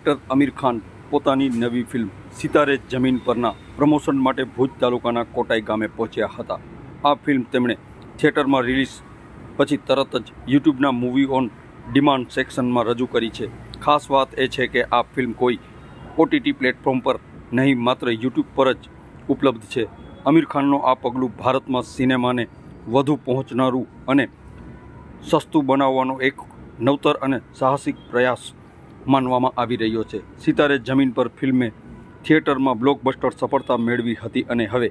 Actor Aamir Khan પોતાની નવી film Sitare જમીન પરના પ્રમોશન માટે ભુજ તાલુકાના કોટાઈ ગામે પહોંચ્યા હતા। આ ફિલ્મ તેમણે થિયેટરમાં રિલીઝ પછી તરત જ યુટ્યુબના મૂવી ઓન ડિમાન્ડ સેક્શનમાં રજૂ કરી છે। ખાસ વાત એ છે કે આ ફિલ્મ કોઈ ઓટીટી પ્લેટફોર્મ પર નહીં, માત્ર યુટ્યુબ પર જ ઉપલબ્ધ છે। આમિર ખાનનો આ પગલું ભારતમાં સિનેમાને વધુ પહોંચનારું અને સસ્તું બનાવવાનો એક નવતર અને સાહસિક પ્રયાસ માનવામાં આવી રહ્યો છે। સિતારે જમીન પર ફિલ્મે થિયેટરમાં બ્લોકબસ્ટર સફળતા મેળવી હતી અને હવે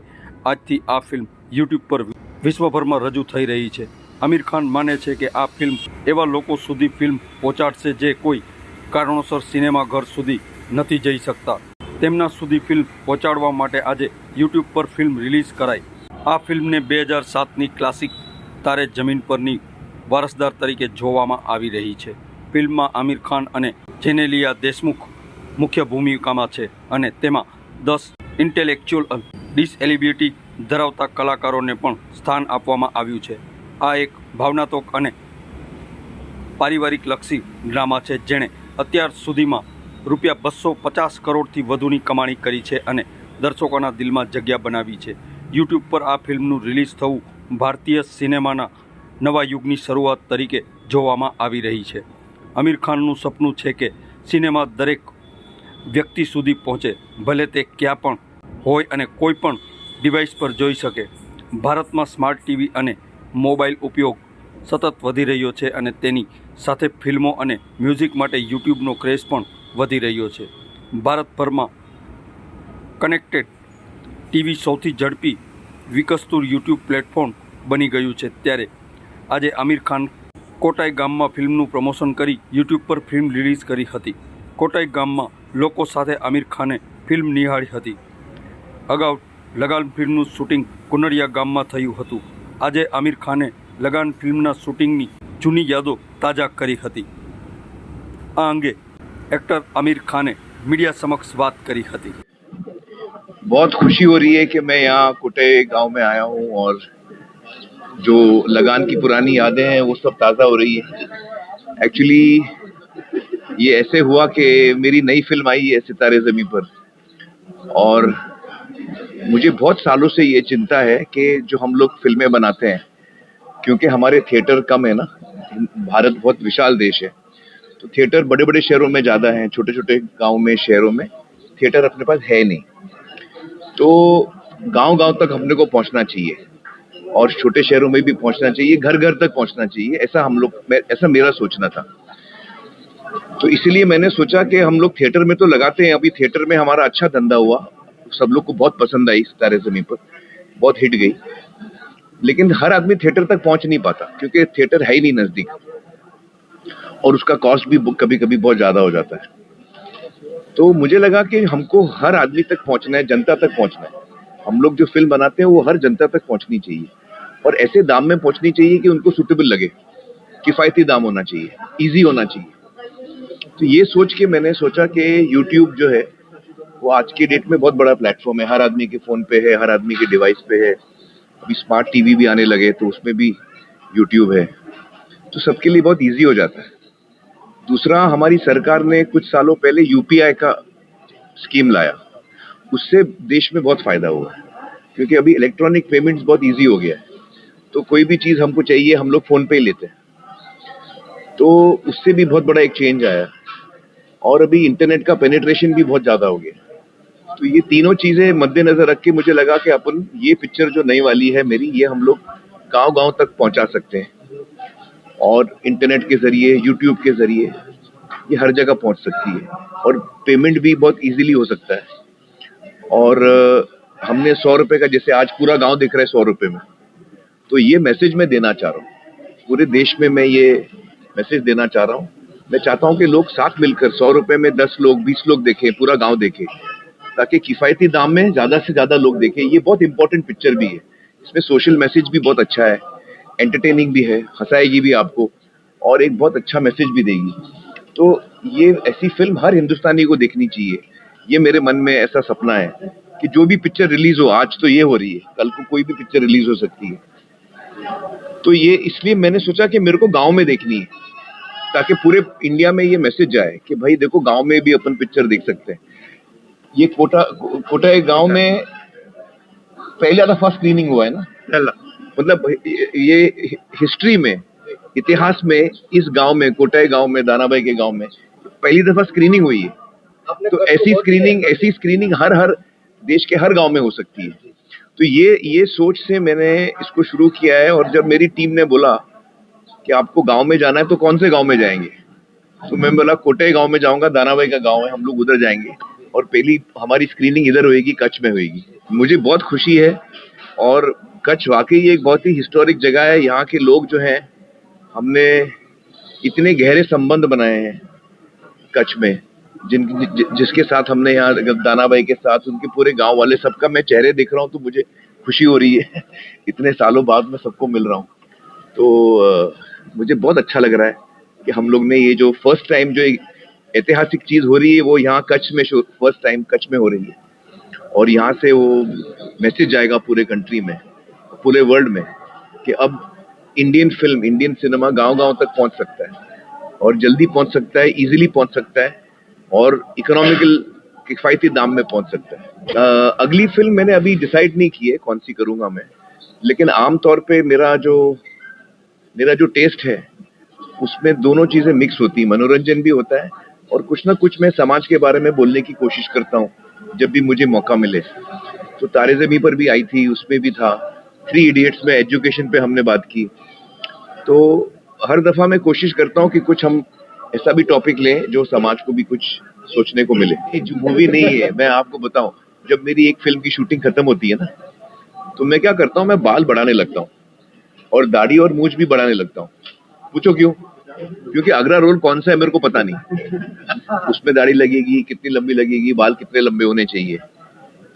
આજથી આ ફિલ્મ યુટ્યુબ પર વિશ્વભરમાં રજૂ થઈ રહી છે। આમિર ખાન માને છે કે આ ફિલ્મ એવા લોકો સુધી ફિલ્મ પહોંચાડશે જે કોઈ કારણોસર સિનેમાઘર સુધી નથી જઈ શકતા। તેમના સુધી ફિલ્મ પહોંચાડવા માટે આજે યુટ્યુબ પર ફિલ્મ રિલીઝ કરાઈ। આ ફિલ્મને 2007ની ક્લાસિક તારે જમીન પરની વારસદાર તરીકે જોવામાં આવી રહી છે। ફિલ્મમાં આમિર ખાન અને જેનેલિયા દેશમુખ મુખ્ય ભૂમિકામાં છે અને તેમાં 10 ઇન્ટેલેક્ચ્યુઅલ ડિસએબિલિટી ધરાવતા કલાકારોને પણ સ્થાન આપવામાં આવ્યું છે। આ એક ભાવનાત્મક અને પારિવારિક લક્ષી ડ્રામા છે જેણે અત્યાર સુધીમાં ₹250 કરોડથી વધુની કમાણી કરી છે અને દર્શકોના દિલમાં જગ્યા બનાવી છે। યુટ્યુબ પર આ ફિલ્મનું રિલીઝ થવું ભારતીય સિનેમાના નવા યુગની શરૂઆત તરીકે જોવામાં આવી રહી છે। આમિર ખાનનું સપનું છે કે સિનેમા દરેક વ્યક્તિ સુધી પહોંચે, ભલે તે ક્યાં પણ હોય અને કોઈ પણ ડિવાઇસ પર જોઈ શકે। ભારતમાં સ્માર્ટ ટીવી અને મોબાઈલ ઉપયોગ સતત વધી રહ્યો છે અને તેની સાથે ફિલ્મો અને મ્યુઝિક માટે યુટ્યુબનો ક્રેઝ પણ વધી રહ્યો છે। ભારતભરમાં કનેક્ટેડ ટીવી સૌથી ઝડપી વિકસતું યુટ્યુબ પ્લેટફોર્મ બની ગયું છે। ત્યારે આજે આમિર ખાન કોટાઈ ગામમાં ફિલ્મનું પ્રમોશન કરી યુટ્યુબ પર ફિલ્મ રિલીઝ કરી હતી। કોટાઈ ગામમાં લોકો સાથે આમિર ખાને ફિલ્મ નિહાળી હતી। અગાઉ લગાન ફિલ્મનું શૂટિંગ કુનરિયા ગામમાં થયું હતું। આજે આમિર ખાને લગાન ફિલ્મના શૂટિંગની જૂની યાદો તાજા કરી હતી। આ અંગે एक्टर आमिर खान ने मीडिया समक्ष बात करी थी। बहुत खुशी हो रही है कि मैं यहाँ कुटे गांव में आया हूँ और जो लगान की पुरानी यादें हैं वो सब ताज़ा हो रही है। एक्चुअली ये ऐसे हुआ कि मेरी नई फिल्म आई है सितारे ज़मीं पर, और मुझे बहुत सालों से ये चिंता है कि जो हम लोग फिल्में बनाते हैं, क्योंकि हमारे थिएटर कम है ना, भारत बहुत विशाल देश है, तो थिएटर बड़े बड़े शहरों में ज़्यादा हैं, छोटे छोटे गांव में शहरों में थिएटर अपने पास है नहीं। तो गांव गांव तक हमने को पहुंचना चाहिए और छोटे शहरों में भी पहुंचना चाहिए, घर घर तक पहुंचना चाहिए, ऐसा मेरा सोचना था। तो इसलिए मैंने सोचा कि हम लोग थिएटर में तो लगाते हैं, अभी थिएटर में हमारा अच्छा धंधा हुआ, सब लोग को बहुत पसंद आई सितारे ज़मीं पर, बहुत हिट गई, लेकिन हर आदमी थिएटर तक पहुंच नहीं पाता क्योंकि थिएटर है ही नहीं नज़दीक, और उसका कॉस्ट भी कभी कभी बहुत ज़्यादा हो जाता है। तो मुझे लगा कि हमको हर आदमी तक पहुंचना है, जनता तक पहुंचना है। हम लोग जो फिल्म बनाते हैं वो हर जनता तक पहुंचनी चाहिए और ऐसे दाम में पहुंचनी चाहिए कि उनको सूटेबल लगे, किफ़ायती दाम होना चाहिए, इजी होना चाहिए। तो ये सोच के मैंने सोचा कि यूट्यूब जो है वो आज की डेट में बहुत बड़ा प्लेटफॉर्म है, हर आदमी के फ़ोन पे है, हर आदमी के डिवाइस पे है, अभी स्मार्ट टीवी भी आने लगे तो उसमें भी यूट्यूब है, तो सबके लिए बहुत ईजी हो जाता है। दूसरा, हमारी सरकार ने कुछ सालों पहले यूपीआई का स्कीम लाया, उससे देश में बहुत फ़ायदा हुआ है, क्योंकि अभी इलेक्ट्रॉनिक पेमेंट्स बहुत इजी हो गया है, तो कोई भी चीज़ हमको चाहिए हम लोग फ़ोन पे ही लेते हैं, तो उससे भी बहुत बड़ा एक चेंज आया। और अभी इंटरनेट का पेनिट्रेशन भी बहुत ज़्यादा हो गया। तो ये तीनों चीज़ें मद्देनज़र रख के मुझे लगा कि अपन ये पिक्चर जो नई वाली है मेरी, ये हम लोग गाँव गाँव तक पहुँचा सकते हैं, और इंटरनेट के ज़रिए, यूट्यूब के ज़रिए ये हर जगह पहुंच सकती है, और पेमेंट भी बहुत इजीली हो सकता है। और हमने 100 रुपये का, जैसे आज पूरा गांव दिख रहा है 100 रुपये में, तो ये मैसेज मैं देना चाह रहा हूँ पूरे देश में, मैं ये मैसेज देना चाह रहा हूँ। मैं चाहता हूँ कि लोग साथ मिलकर 100 रुपये में 10 लोग 20 लोग देखें, पूरा गाँव देखे, ताकि किफ़ायती दाम में ज़्यादा से ज़्यादा लोग देखें। ये बहुत इंपॉर्टेंट पिक्चर भी है, इसमें सोशल मैसेज भी बहुत अच्छा है, एंटरटेनिंग भी है, हंसाएगी भी आपको, और एक बहुत अच्छा मैसेज भी देगी। तो ये ऐसी फिल्म हर हिंदुस्तानी को देखनी चाहिए। ये मेरे मन में ऐसा सपना है कि जो भी पिक्चर रिलीज हो, आज तो ये हो रही है, कल को कोई भी पिक्चर रिलीज हो सकती है, तो ये इसलिए मैंने सोचा कि मेरे को गांव में देखनी है। ताकि पूरे इंडिया में ये मैसेज जाए कि भाई देखो गांव में भी अपन पिक्चर देख सकते हैं। ये कोटा गांव में पहला दफा स्क्रीनिंग हुआ है ना, मतलब ये हिस्ट्री में, इतिहास में इस गांव में, कोटा गांव में, दानाबाई के गांव में पहली दफा स्क्रीनिंग हुई है। तो ऐसी स्क्रीनिंग हर देश के हर गांव में हो सकती है। तो ये सोच से मैंने इसको शुरू किया है। और जब मेरी टीम ने बोला कि आपको गांव में जाना है तो कौन से गांव में जाएंगे, तो मैं बोला कोटे गांव में जाऊंगा, दानाबाई का गांव है, हम लोग उधर जाएंगे और पहली हमारी स्क्रीनिंग इधर होएगी, कच्छ में होएगी। मुझे बहुत खुशी है। और कच्छ वाकई एक बहुत ही हिस्टोरिक जगह है। यहाँ के लोग जो हैं, हमने इतने गहरे संबंध बनाए हैं कच्छ में, जिसके साथ हमने यहाँ दानाबाई के साथ, उनके पूरे गांव वाले सबका मैं चेहरे देख रहा हूँ तो मुझे खुशी हो रही है। इतने सालों बाद मैं सबको मिल रहा हूँ, तो मुझे बहुत अच्छा लग रहा है कि हम लोग ने ये जो फर्स्ट टाइम जो ऐतिहासिक चीज हो रही है वो यहाँ कच्छ में फर्स्ट टाइम कच्छ में हो रही है। और यहाँ से वो मैसेज जाएगा पूरे कंट्री में, पूरे वर्ल्ड में, कि अब इंडियन फिल्म, इंडियन सिनेमा गांव-गांव तक पहुंच सकता है और जल्दी पहुंच सकता है, इजीली पहुंच सकता है और इकोनॉमिकल किफायती दाम में पहुंच सकता है। अगली फिल्म मैंने अभी डिसाइड नहीं की है कौन सी करूंगा मैं, लेकिन आमतौर पे मेरा जो टेस्ट है उसमें दोनों चीजें मिक्स होती है, मनोरंजन भी होता है और कुछ ना कुछ मैं समाज के बारे में बोलने की कोशिश करता हूँ जब भी मुझे मौका मिले। तो तारे ज़मीं पर भी आई थी, उसमें भी था, 3 इडियट्स में एजुकेशन पे हमने बात की। तो हर दफा मैं कोशिश करता हूँ कि कुछ हम ऐसा भी टॉपिक लें जो समाज को भी कुछ सोचने को मिले। ये जो मूवी नहीं है, मैं आपको बताऊं, जब मेरी एक फिल्म की शूटिंग खत्म होती है ना, तो मैं क्या करता हूँ, मैं बाल बढ़ाने लगता हूँ और दाढ़ी और मूंछ भी बढ़ाने लगता हूँ। पूछो क्यों? क्योंकि अगला रोल कौन सा है मेरे को पता नहीं, उसमें दाढ़ी लगेगी, कितनी लंबी लगेगी, बाल कितने लंबे होने चाहिए।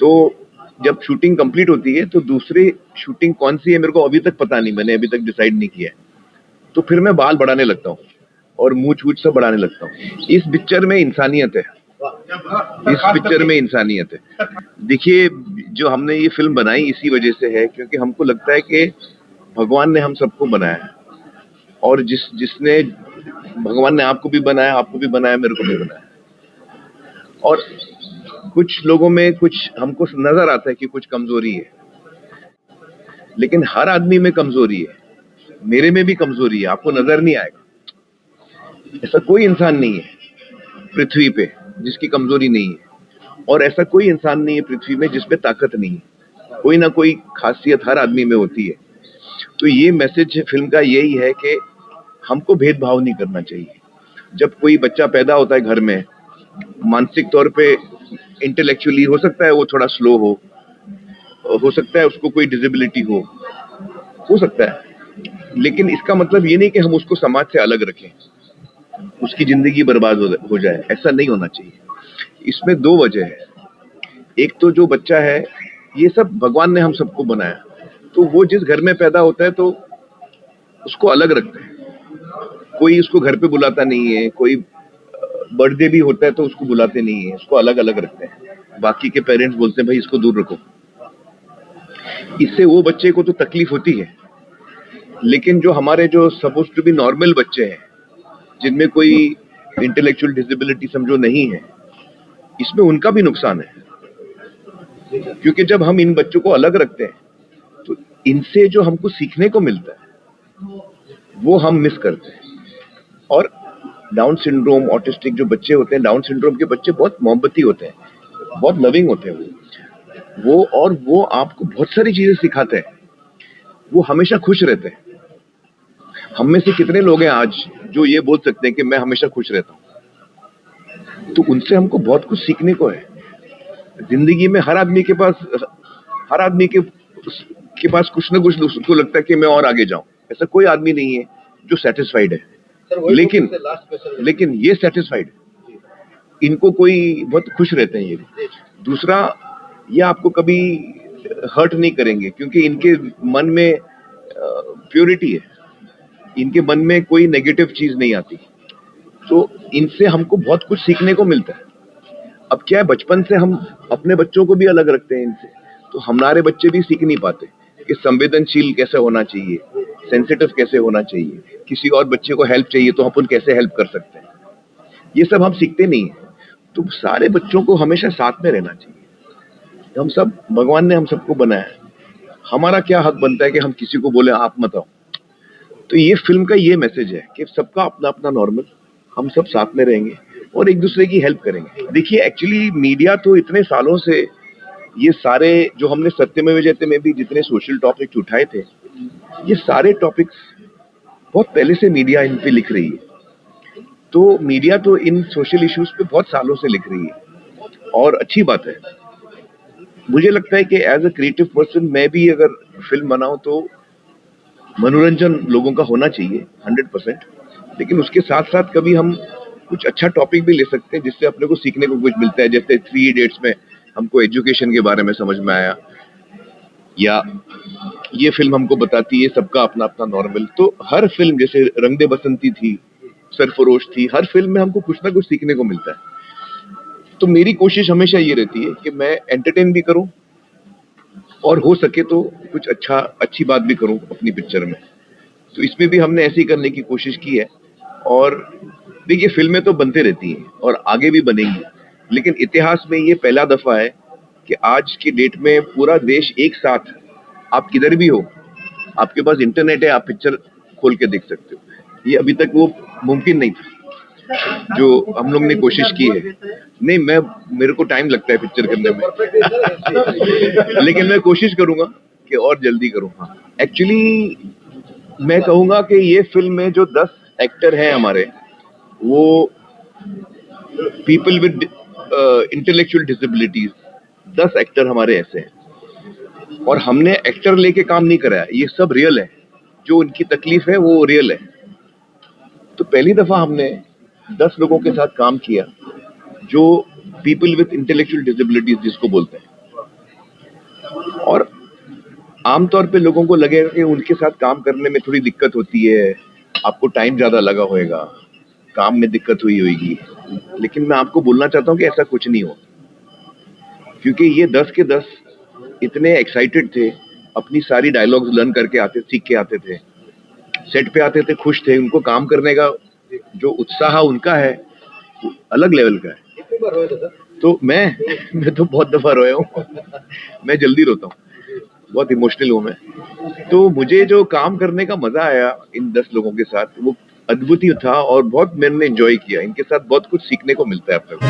तो जब शूटिंग कंप्लीट होती है तो दूसरी शूटिंग कौन सी है मेरे को अभी तक पता नहीं, मैंने अभी तक डिसाइड नहीं किया है। तो फिर मैं बाल बढ़ाने लगता हूँ और मूंछ वूछ सब बढ़ाने लगता हूँ। इस पिक्चर में इंसानियत है, इस पिक्चर में इंसानियत है। देखिए, जो हमने ये फिल्म बनाई इसी वजह से है क्योंकि हमको लगता है कि भगवान ने हम सबको बनाया है और जिसने भगवान ने आपको भी बनाया, मेरे को भी बनाया। और कुछ लोगों में कुछ हमको नजर आता है कि कुछ कमजोरी है, लेकिन हर आदमी में कमजोरी है, मेरे में भी कमजोरी है, आपको नजर नहीं आएगा। ऐसा कोई इंसान नहीं है पृथ्वी पे जिसकी कमजोरी नहीं है और ऐसा कोई इंसान नहीं है पृथ्वी में जिसपे ताकत नहीं है। कोई ना कोई खासियत हर आदमी में होती है। तो ये मैसेज फिल्म का यही है कि हमको भेदभाव नहीं करना चाहिए। जब कोई बच्चा पैदा होता है घर में, मानसिक तौर पे, इंटेलेक्चुअली हो सकता है वो थोड़ा स्लो हो सकता है उसको कोई डिसेबिलिटी हो सकता है, लेकिन इसका मतलब ये नहीं कि हम उसको समाज से अलग रखें, उसकी जिंदगी बर्बाद हो जाए। ऐसा नहीं होना चाहिए। इसमें 2 वजह है। एक तो जो बच्चा है, ये सब भगवान ने हम सबको बनाया, तो वो जिस घर में पैदा होता है तो उसको अलग रखते हैं। कोई उसको घर पे बुलाता नहीं है, कोई बर्थडे भी होता है तो उसको बुलाते नहीं है, उसको अलग अलग रखते हैं। बाकी के पेरेंट्स बोलते हैं भाई इसको दूर रखो। इससे वो बच्चे को तो तकलीफ होती है, लेकिन जो हमारे जो सपोज टू बी नॉर्मल बच्चे हैं, जिनमें कोई इंटेलेक्चुअल डिसेबिलिटी समझो नहीं है, इसमें उनका भी नुकसान है। क्योंकि जब हम इन बच्चों को अलग रखते हैं तो इनसे जो हमको सीखने को मिलता है वो हम मिस करते हैं। और डाउन सिंड्रोम, ऑटिस्टिक जो बच्चे होते हैं, डाउन सिंड्रोम के बच्चे बहुत मोहब्बती होते हैं, बहुत लविंग होते हैं वो आपको बहुत सारी चीजें सिखाते हैं। वो हमेशा खुश रहते हैं। हम में से कितने लोग हैं आज जो ये बोल सकते हैं कि मैं हमेशा खुश रहता हूं? तो उनसे हमको बहुत कुछ सीखने को है। जिंदगी में हर आदमी के पास कुछ ना कुछ उसको लगता है कि मैं और आगे जाऊं। ऐसा कोई आदमी नहीं है जो सेटिस्फाइड है, लेकिन ये सेटिस्फाइड है। इनको कोई बहुत खुश रहते हैं। ये दूसरा, ये आपको कभी हर्ट नहीं करेंगे क्योंकि इनके मन में प्योरिटी है, इनके मन में कोई नेगेटिव चीज नहीं आती। तो इनसे हमको बहुत कुछ सीखने को मिलता है। अब क्या है, बचपन से हम अपने बच्चों को भी अलग रखते हैं इनसे, तो हमारे बच्चे भी सीख नहीं पाते कि संवेदनशील कैसे होना चाहिए, सेंसिटिव कैसे होना चाहिए, किसी और बच्चे को हेल्प चाहिए तो अपन कैसे हेल्प कर सकते हैं, ये सब हम सीखते नहीं है। तो सारे बच्चों को हमेशा साथ में रहना चाहिए। हम सब, भगवान ने हम सबको बनाया है, हमारा क्या हक बनता है कि हम किसी को बोले आप मत आओ। तो ये फिल्म का ये मैसेज है कि सबका अपना अपना नॉर्मल, हम सब साथ में रहेंगे और एक दूसरे की हेल्प करेंगे। देखिए, एक्चुअली मीडिया तो इतने सालों से ये सारे जो हमने सत्यमेव जयते में भी जितने सोशल टॉपिक्स उठाए थे, ये सारे टॉपिक्स बहुत पहले से मीडिया इन पे लिख रही है। तो मीडिया तो इन सोशल इश्यूज पे बहुत सालों से लिख रही है और अच्छी बात है। मुझे लगता है कि एज अ क्रिएटिव पर्सन मैं भी अगर फिल्म बनाऊं तो मनोरंजन लोगों का होना चाहिए 100%, लेकिन उसके साथ साथ कभी हम कुछ अच्छा टॉपिक भी ले सकते हैं जिससे अपने को सीखने को कुछ मिलता है। जैसे 3 इडियट्स में हमको एजुकेशन के बारे में समझ में आया, या ये फिल्म हमको बताती है सबका अपना अपना नॉर्मल। तो हर फिल्म, जैसे रंग दे बसंती थी, सरफरोश थी, हर फिल्म में हमको कुछ ना कुछ सीखने को मिलता है। तो मेरी कोशिश हमेशा ये रहती है कि मैं एंटरटेन भी करूं और हो सके तो कुछ अच्छी बात भी करूं अपनी पिक्चर में। तो इसमें भी हमने ऐसे ही करने की कोशिश की है। और देखिए, फिल्में तो बनते रहती हैं और आगे भी बनेंगी, लेकिन इतिहास में ये पहला दफा है कि आज की डेट में पूरा देश एक साथ, आप किधर भी हो, आपके पास इंटरनेट है, आप पिक्चर खोल के देख सकते हो। ये अभी तक वो मुमकिन नहीं था जो हम लोग ने कोशिश की है। नहीं, मेरे को टाइम लगता है पिक्चर करने में लेकिन मैं कोशिश करूंगा कि और जल्दी करूं। हाँ, एक्चुअली मैं कहूंगा कि ये फिल्म में जो 10 एक्टर हैं हमारे, वो people with intellectual disabilities, 10 actor हमारे ऐसे हैं और हमने एक्टर लेके काम नहीं कराया, ये सब रियल है। जो उनकी तकलीफ है वो रियल है। तो पहली दफा हमने 10 लोगों के साथ काम किया जो पीपल विद इंटेलेक्चुअल डिसेबिलिटीज जिसको बोलते हैं। और आमतौर पे लोगों को लगेगा कि उनके साथ काम करने में थोड़ी दिक्कत होती है, आपको टाइम ज्यादा लगा होगा, काम में दिक्कत हुई होगी, लेकिन मैं आपको बोलना चाहता हूँ कि ऐसा कुछ नहीं हो, क्योंकि ये 10 के 10 इतने एक्साइटेड थे, अपनी सारी डायलॉग्स लर्न करके आते, सीख के आते थे, सेट पे आते थे, खुश थे। उनको काम करने का जो उत्साह उनका है वो अलग लेवल का है। तो मैं तो बहुत दफा रोया हूँ मैं जल्दी रोता हूँ, बहुत इमोशनल हूँ मैं। तो मुझे जो काम करने का मजा आया इन 10 लोगों के साथ, वो अद्भुत ही था और बहुत मैंने एंजॉय किया। इनके साथ बहुत कुछ सीखने को मिलता है अपने को।